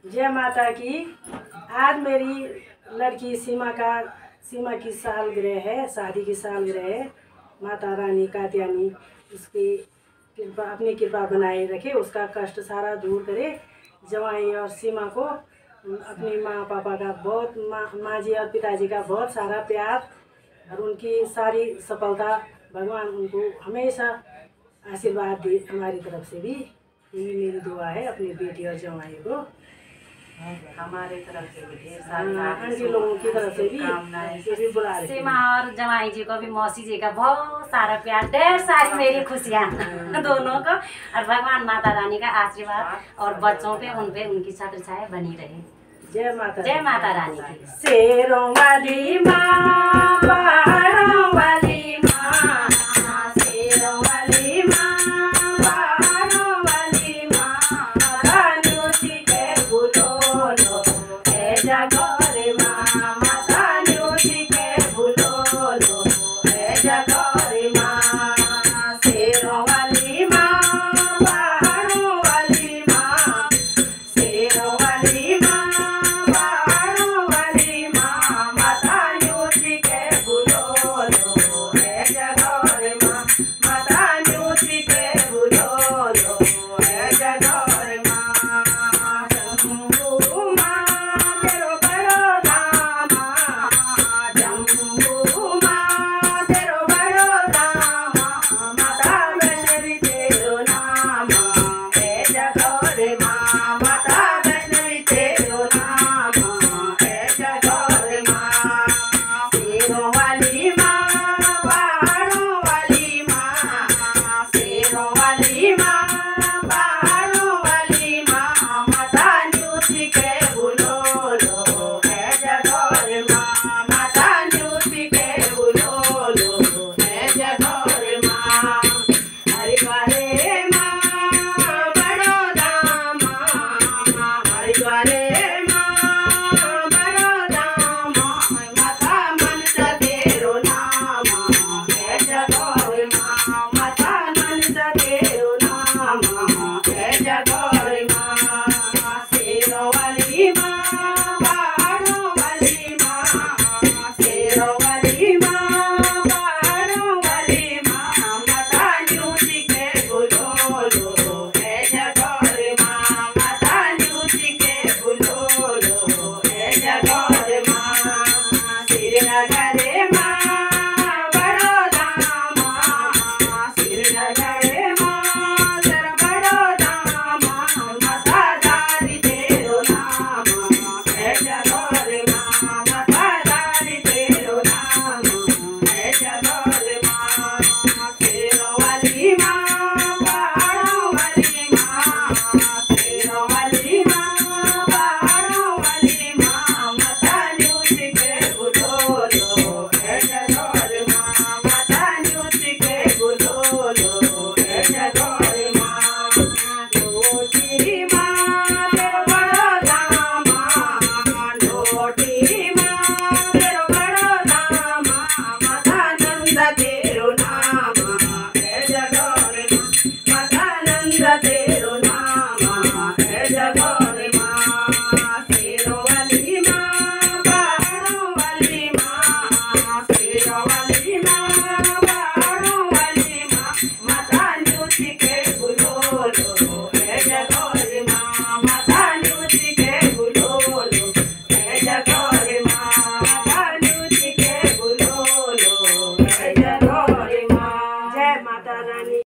जय माता की। आज मेरी लड़की सीमा की सालगिरह है, शादी की सालगिरह है। माता रानी कात्यायनी उसकी कृपा, अपनी कृपा बनाए रखे, उसका कष्ट सारा दूर करे। जवाई और सीमा को अपनी माँ पापा का बहुत, माँ जी और पिताजी का बहुत सारा प्यार और उनकी सारी सफलता भगवान उनको हमेशा आशीर्वाद दे। हमारी तरफ से भी यही मेरी दुआ है अपनी बेटी और जवाई को। हमारे तरफ से भी ढेर सारी आंटी लोगों की तरफ से भी बुला रहे। सीमा और जमाई जी को भी, मौसी जी का बहुत सारा प्यार, ढेर सारी मेरी खुशियाँ दोनों को, और भगवान माता रानी का आशीर्वाद और बच्चों पे, उन पे उनकी छत्र छाया बनी रहे। जय माता रानी की। शेरों वाली माँ, पहाड़ों वाली